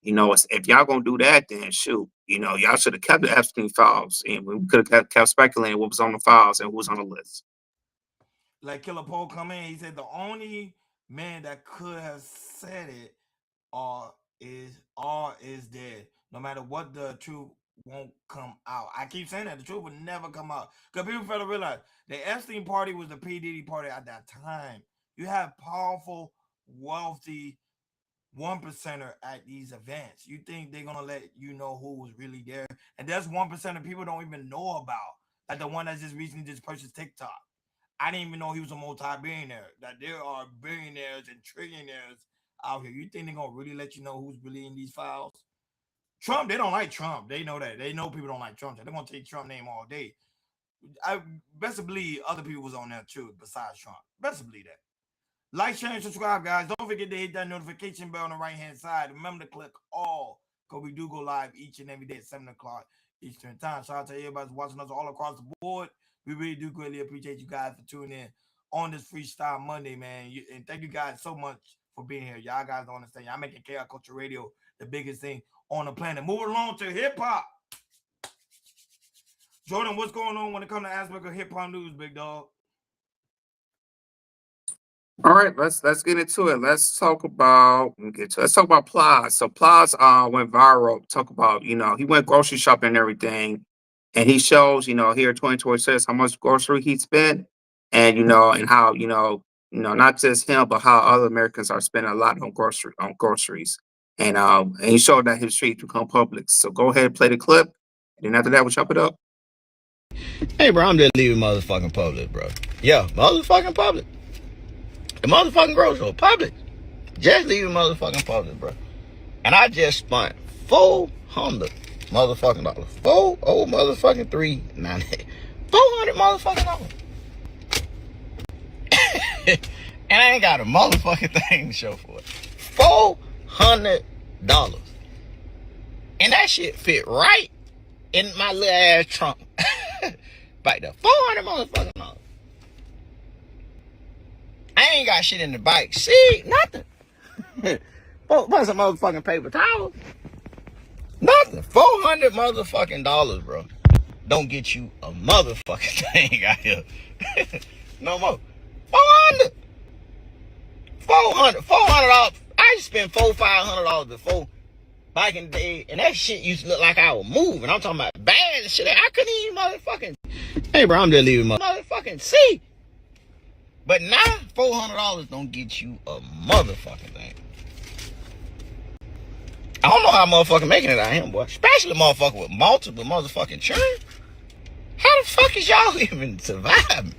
If y'all gonna do that, then shoot, y'all should have kept the Epstein files, and we could have kept speculating what was on the files and who was on the list. Like Killer Poe come in, he said the only man that could have said it is dead. No matter what, the truth won't come out. I keep saying that the truth would never come out, because people fail to realize the Epstein party was the P. Diddy party at that time. You have powerful, wealthy 1%er at these events. You think they're gonna let you know who was really there? And there's 1% of people don't even know about, like the one that just recently just purchased TikTok. I didn't even know he was a multi-billionaire. That there are billionaires and trillionaires out here. You think they're gonna really let you know who's really in these files? Trump, they don't like Trump. They know that. They know people don't like Trump. They're gonna take Trump's name all day. I best to believe other people was on there too besides Trump. Best to believe that. Like, share, and subscribe, guys. Don't forget to hit that notification bell on the right-hand side. Remember to click all, because we do go live each and every day at 7 o'clock Eastern time. Shout out to everybody watching us all across the board. We really do greatly appreciate you guys for tuning in on this Freestyle Monday, man. And thank you guys so much for being here. Y'all guys don't understand. Y'all making KR Culture Radio the biggest thing on the planet. Moving along to hip-hop. Jordan, what's going on when it comes to aspect of hip-hop news, big dog? All right, let's get into it. Let's talk about Plies. So Plies went viral. Talk about, he went grocery shopping and everything, and he shows, here 2026 how much grocery he spent, and and how not just him, but how other Americans are spending a lot on groceries, and he showed that his streets become public. So go ahead and play the clip, and then after that we'll chop it up. Hey, bro, I'm just leaving motherfucking public, bro. Yeah, motherfucking public. The motherfucking grocery store, public. Just leaving motherfucking public, bro. And I just spent $400 motherfucking dollars. $3.98. $400 motherfucking dollars. And I ain't got a motherfucking thing to show for it. $400. And that shit fit right in my little ass trunk. Back there. $400 motherfucking dollars. I ain't got shit in the bike seat, nothing. What's some motherfucking paper towels? Nothing. $400 motherfucking dollars, bro. Don't get you a motherfucking thing out here. No more. $400. I used to spend $500 before back in the day, and that shit used to look like I was moving. I'm talking about bad and shit. I couldn't even motherfucking. Hey, bro, I'm just leaving my motherfucking seat. But now, $400 don't get you a motherfucking thing. I don't know how motherfucking making it out here, boy. Especially a motherfucker with multiple motherfucking children. How the fuck is y'all even surviving?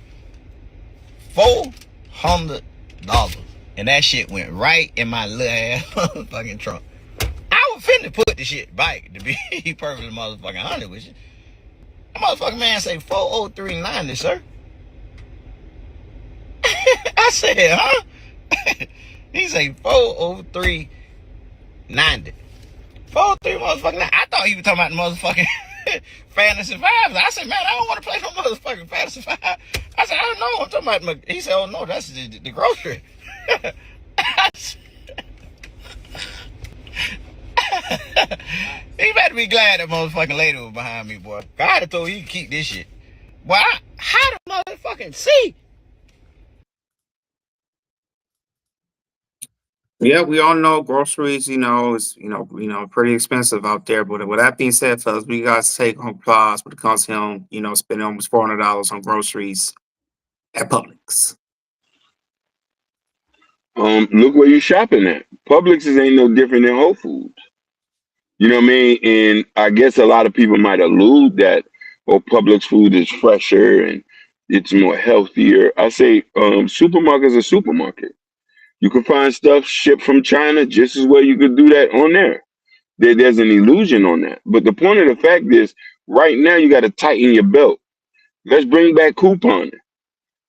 $400. And that shit went right in my little ass motherfucking trunk. I was finna put the shit back, to be perfectly motherfucking honest with you. That motherfucking man say 40390, sir. I said, huh? He say 40390. 403 motherfucking 9. I thought he was talking about the motherfucking Fantasy 5. I said, man, I don't want to play no motherfucking Fantasy 5. I said, I don't know. I'm talking about he said, oh no, that's the grocery. He better be glad that motherfucking lady was behind me, boy. I'd have told you to keep this shit. Boy, how the motherfucking see? Yeah, we all know groceries, is pretty expensive out there. But with that being said, fellas, we guys take home applause when it comes to him, spending almost $400 on groceries at Publix. Look where you're shopping at. Publix ain't no different than Whole Foods. You know what I mean? And I guess a lot of people might allude that, oh, Publix food is fresher and it's more healthier. I say supermarket's a supermarket. You can find stuff shipped from China just as well you could do that on there. There's an illusion on that. But the point of the fact is, right now you got to tighten your belt. Let's bring back couponing.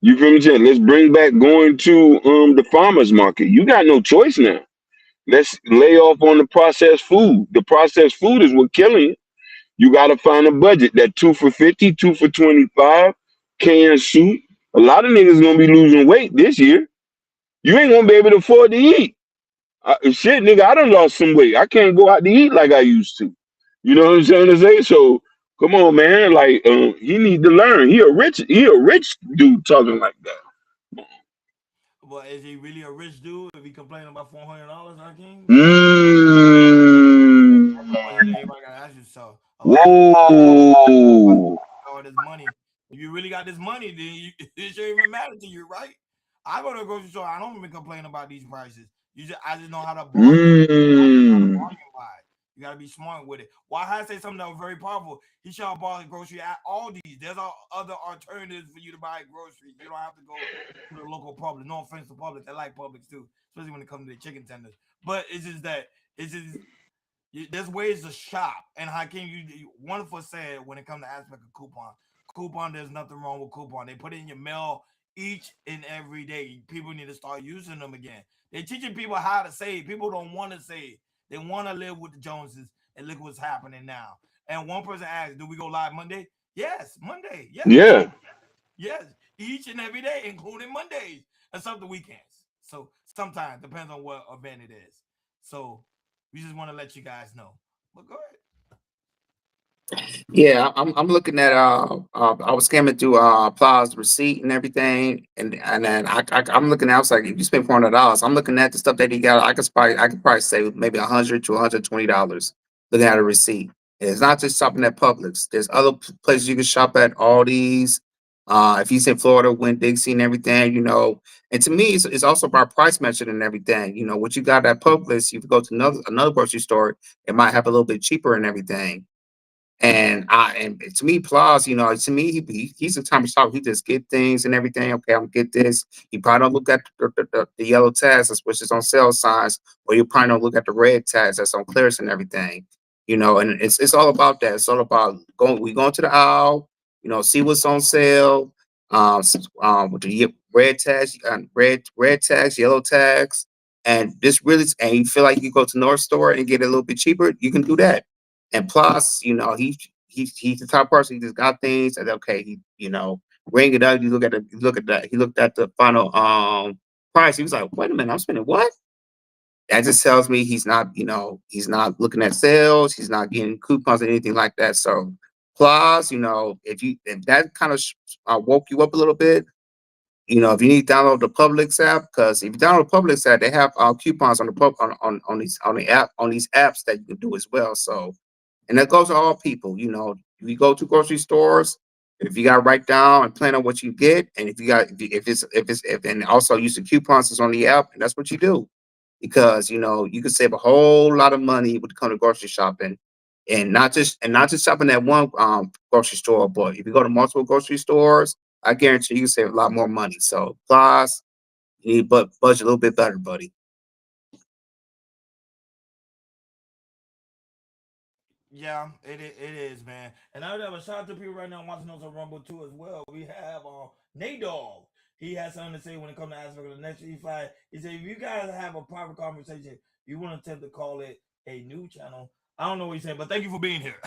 You feel me saying? Let's bring back going to the farmers market. You got no choice now. Let's lay off on the processed food. The processed food is what killing you. You got to find a budget. That 2 for 50, 2 for 25, canned soup. A lot of niggas gonna be losing weight this year. You ain't gonna be able to afford to eat. Shit, nigga, I done lost some weight. I can't go out to eat like I used to. You know what I'm saying to say? So come on, man. Like he need to learn. He a rich dude talking like that. But is he really a rich dude if he complaining about $400, Hakeem? Mm. That's the question that everybody gotta ask yourself. A lot of Whoa. all this money. If you really got this money, then it shouldn't even matter to you, right? I go to the grocery store. I don't even complain about these prices. I just know how to bargain. Mm. Buy. You gotta be smart with it. Why I say something that was very powerful? He shall buy grocery at Aldi's. There's other alternatives for you to buy groceries. You don't have to go to the local Publix. No offense to Publix, they like Publix too, especially when it comes to the chicken tenders. But it's just there's ways to shop. And Hakeem, you wonderful said when it comes to aspect of coupon, there's nothing wrong with coupon. They put it in your mail each and every day. People need to start using them again. They're teaching people how to save. People don't want to save. They want to live with the Joneses, and look what's happening now. And one person asked, "Do we go live Monday?" Yes, Monday. Yes, Yeah. yes, each and every day, including Mondays and some of the weekends. So sometimes depends on what event it is. So we just want to let you guys know. But go ahead. Yeah, I'm looking at I was scamming through Plaza's receipt and everything, and then I'm looking at, I was like, if you spend $400, I'm looking at the stuff that he got. I could probably save maybe $100 to $120 looking at a receipt. And it's not just shopping at Publix. There's other places you can shop at, Aldi's. If he's in Florida, Winn Dixie and everything, And to me, it's also about price matching and everything. What you got at Publix, if you go to another grocery store, it might have a little bit cheaper and everything. And to me, Plaus, to me, he's the type of shop he just get things and everything. Okay, I'm gonna get this. He probably don't look at the yellow tags, which is on sale signs, or you probably don't look at the red tags that's on clearance and everything. And it's all about that. It's all about we going to the aisle, see what's on sale, with the red tags, red tags, yellow tags, and this really, and you feel like you go to North Store and get it a little bit cheaper, you can do that. And plus, he's the type of person. He just got things, and okay, ring it up. You look at that. He looked at the final price. He was like, "Wait a minute, I'm spending what?" That just tells me he's not looking at sales. He's not getting coupons or anything like that. So, plus, if that kind of woke you up a little bit, if you need to download the Publix app, because if you download the Publix app, they have coupons on the on these apps that you can do as well. So, and that goes to all people. If you go to grocery stores, if you got to write down and plan on what you get, and if and also use the coupons that's on the app, and that's what you do, because you can save a whole lot of money when it comes to grocery shopping, and not just shopping at one grocery store, but if you go to multiple grocery stores, I guarantee you can save a lot more money. So, plus, you need budget a little bit better, buddy. Yeah, it is, man. And I would have a shout out to people right now watching us on Rumble too as well. We have Nate Dogg. He has something to say when it comes to aspect of the next E5. He said if you guys have a private conversation, you want to attempt to call it a new channel. I don't know what he said, but thank you for being here.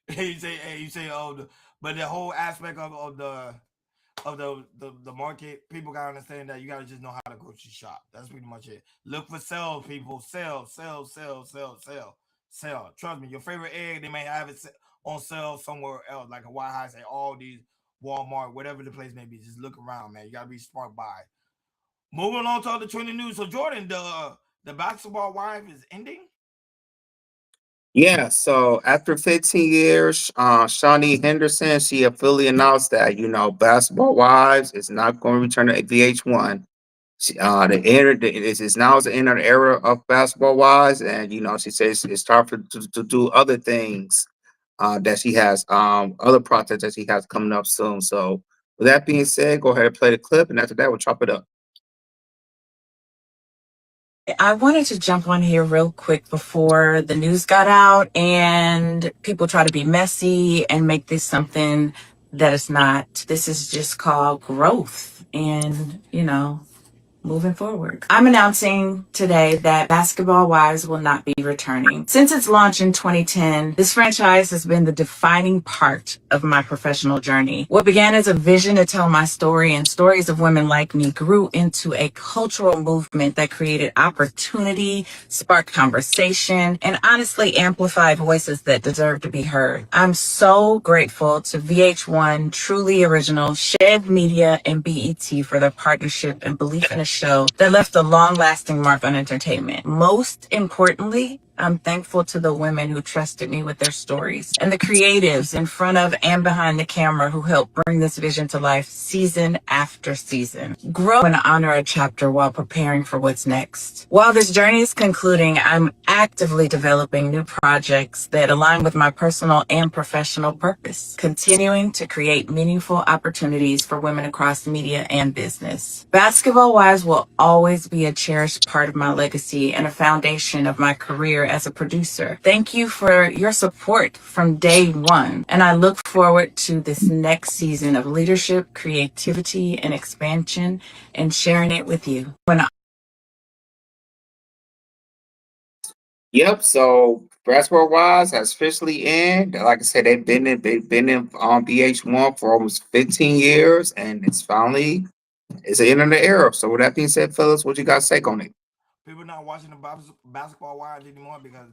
he say, but the whole aspect of the market, people gotta understand that you gotta just know how to grocery shop. That's pretty much it. Look for sales, people. Sell. Trust me, your favorite egg, they may have it on sale somewhere else, like a White House, say all these Walmart, whatever the place may be. Just look around, man. You gotta be smart by. Moving on to other trending news. So Jordan, the basketball wife is ending. Yeah, so after 15 years, Shawnee Henderson, she officially announced that, Basketball Wives is not going to return to VH1. This is now the end of the era of Basketball Wives, and she says it's time to do other things that she has, other projects that she has coming up soon. So, with that being said, go ahead and play the clip, and after that, we'll chop it up. I wanted to jump on here real quick before the news got out and people try to be messy and make this something that it's not. This is just called growth and, moving forward. I'm announcing today that Basketball Wives will not be returning. Since its launch in 2010, this franchise has been the defining part of my professional journey. What began as a vision to tell my story and stories of women like me grew into a cultural movement that created opportunity, sparked conversation, and honestly amplified voices that deserve to be heard. I'm so grateful to VH1, Truly Original, Shed Media, and BET for their partnership and belief in a show that left a long-lasting mark on entertainment. Most importantly, I'm thankful to the women who trusted me with their stories and the creatives in front of and behind the camera who helped bring this vision to life season after season. Grow and honor a chapter while preparing for what's next. While this journey is concluding, I'm actively developing new projects that align with my personal and professional purpose, continuing to create meaningful opportunities for women across media and business. Basketball Wives will always be a cherished part of my legacy and a foundation of my career as a producer. Thank you for your support from day one, and I look forward to this next season of leadership, creativity, and expansion, and sharing it with you. Yep. So Basketball Wives has officially ended. Like I said, they've been in VH1 for almost 15 years, and it's the end of the era. So with that being said, fellas, what you guys say on it? People not watching the basketball wives anymore because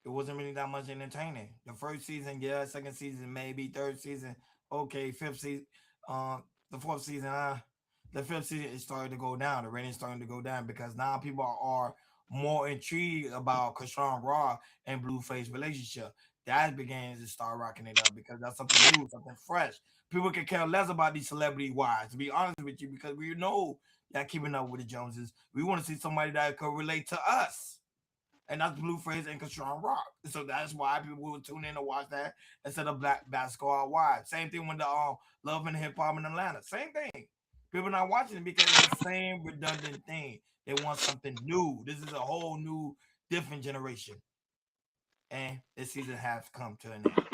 it wasn't really that much entertaining. The first season, yeah, second season, maybe third season, okay, fifth season, the fourth season, the fifth season it started to go down. The ratings starting to go down because now people are more intrigued about Krishan Raw and Blueface relationship. That began to start rocking it up because that's something new, something fresh. People can care less about these celebrity wives, to be honest with you, because we know that keeping up with the Joneses. We want to see somebody that could relate to us, and that's Blueface and Strong Rock. So that's why people will tune in to watch that instead of Black Basketball Wives. Same thing with the Love and Hip Hop in Atlanta. Same thing. People not watching it because it's the same redundant thing. They want something new. This is a whole new, different generation, and this season has come to an end.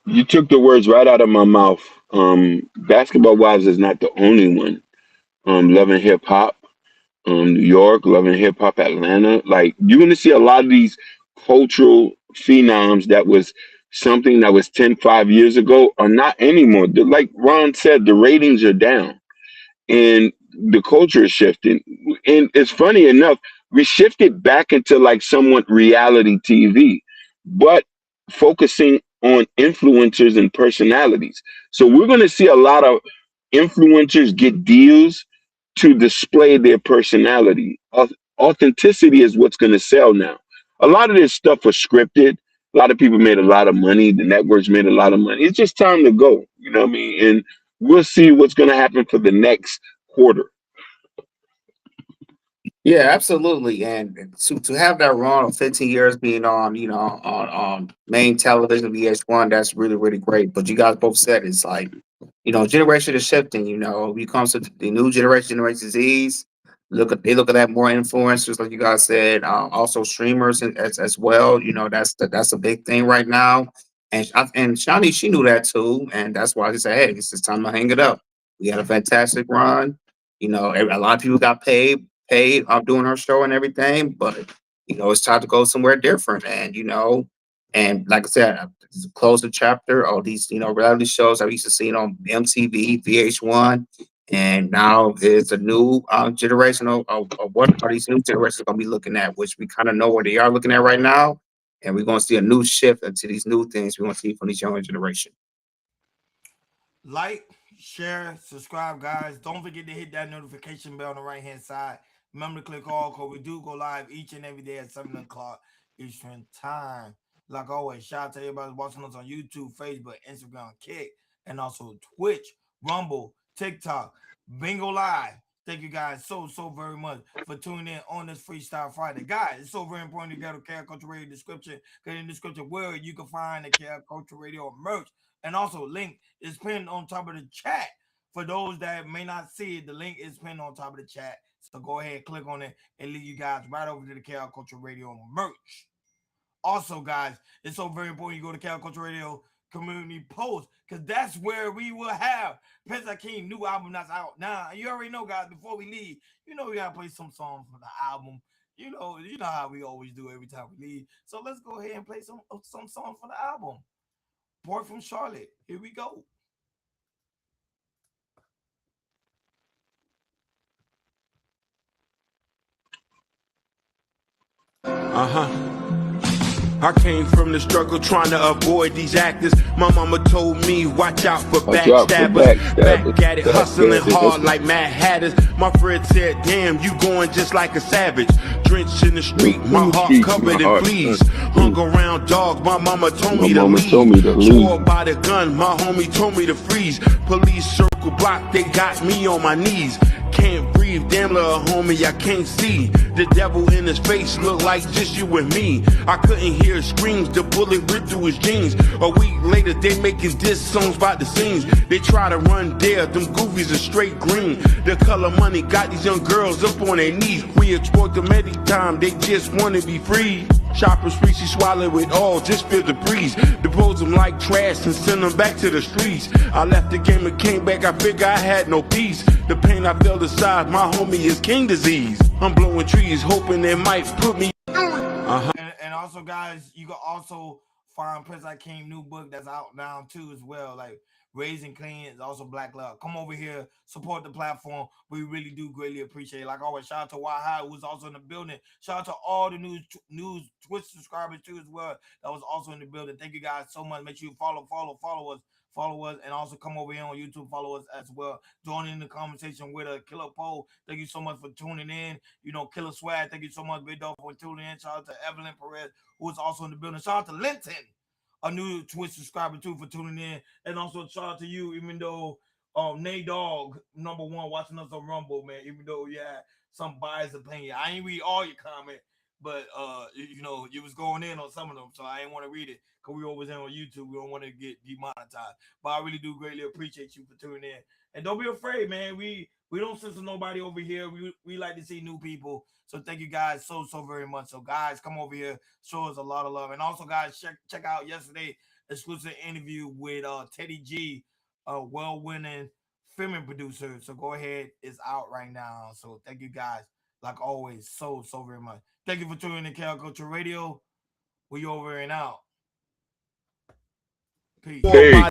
You took the words right out of my mouth. Basketball Wives is not the only one. Love and Hip Hop, New York, Love and Hip Hop Atlanta. Like you're gonna see a lot of these cultural phenoms that was something that was 5 years ago are not anymore. Like Ron said, the ratings are down and the culture is shifting. And it's funny enough, we shifted back into like somewhat reality TV, but focusing on influencers and personalities. So we're going to see a lot of influencers get deals to display their personality. Authenticity is what's going to sell now. A lot of this stuff was scripted. A lot of people made a lot of money. The networks made a lot of money. It's just time to go. You know what I mean? And we'll see what's going to happen for the next quarter. Yeah, absolutely. And to have that run of 15 years being on main television VH1, that's really, really great. But you guys both said it's like, generation is shifting, when it comes to the new Generation Z's, they look at that more influencers, like you guys said, also streamers as well. That's a big thing right now. And Shawnee, she knew that too. And that's why she said, hey, it's just time to hang it up. We had a fantastic run. A lot of people got paid doing her show and everything, but it's time to go somewhere different. And like I said, close the chapter of these reality shows I used to see on MTV, VH1, and now there's a new generation of what are these new generations going to be looking at, which we kind of know what they are looking at right now, and we're going to see a new shift into these new things we want to see from this younger generation. Like, share, subscribe, guys. Don't forget to hit that notification bell on the right hand side. Remember to click all, because we do go live each and every day at 7 o'clock Eastern Time. Like always, shout out to everybody watching us on YouTube, Facebook, Instagram, Kick, and also Twitch, Rumble, TikTok, Bingo Live. Thank you guys so very much for tuning in on this Freestyle Friday. Guys, it's so very important to get a Care Culture Radio description, because in the description where you can find the Care Culture Radio merch. And also, link is pinned on top of the chat. For those that may not see it, the link is pinned on top of the chat. So go ahead, click on it, and lead you guys right over to the Care Culture Radio merch. Also, guys, it's so very important you go to Care Culture Radio community post, because that's where we will have Prince Akeem new album that's out now. You already know, guys, before we leave, we gotta play some songs for the album. You know how we always do every time we leave. So let's go ahead and play some songs for the album. Boy from Charlotte. Here we go. I came from the struggle trying to avoid these actors. My mama told me, watch out for backstabbers. Back at it, hustling hard like Mad Hatters. My friend said, damn, you going just like a savage. Drenched in the street, my heart covered in fleas. Hung around dogs, my mama told me to leave. Swore by the gun, my homie told me to freeze. Police circle block, they got me on my knees. Can't breathe, damn little homie, I can't see. The devil in his face look like just you and me. I couldn't hear screams, the bullet ripped through his jeans. A week later, they making diss songs about the scenes. They try to run there, them goofies are straight green. The color money got these young girls up on their knees. We exploit them every time, they just wanna be free. Shoppers free, she swallowed it all, just feel the breeze. Depose them like trash and send them back to the streets. I left the game and came back, I figured I had no peace. The pain I felt aside, my homie is king disease. I'm blowing trees, hoping they might put me And also, guys, you can also find Prince Akeem new book that's out now too as well, like Raising Clean is also Black Love. Come over here, support the platform. We really do greatly appreciate it. Like always, shout out to Wahai, who was also in the building. Shout out to all the news Twitch subscribers too as well that was also in the building. Thank you guys so much. Make sure you follow us, and also come over here on YouTube, follow us as well. Join in the conversation with a Killer Poll. Thank you so much for tuning in. Killer Swag, thank you so much, Big Dog, for tuning in. Shout out to Evelyn Perez, who is also in the building. Shout out to Linton, a new Twitch subscriber too, for tuning in. And also shout out to you, even though Nate Dog, number one, watching us on Rumble, man, even though you had some biased opinion. I ain't read all your comments, but you was going in on some of them, so I ain't want to read it, because we always in on YouTube. We don't want to get demonetized. But I really do greatly appreciate you for tuning in. And don't be afraid, man. We don't censor nobody over here. We like to see new people. So thank you guys so very much. So guys, come over here, show us a lot of love. And also, guys, check out yesterday exclusive interview with Teddy G, a well-winning filming producer. So go ahead, it's out right now. So thank you guys, like always, so very much. Thank you for tuning in to Care Culture Radio. We over and out. Peace.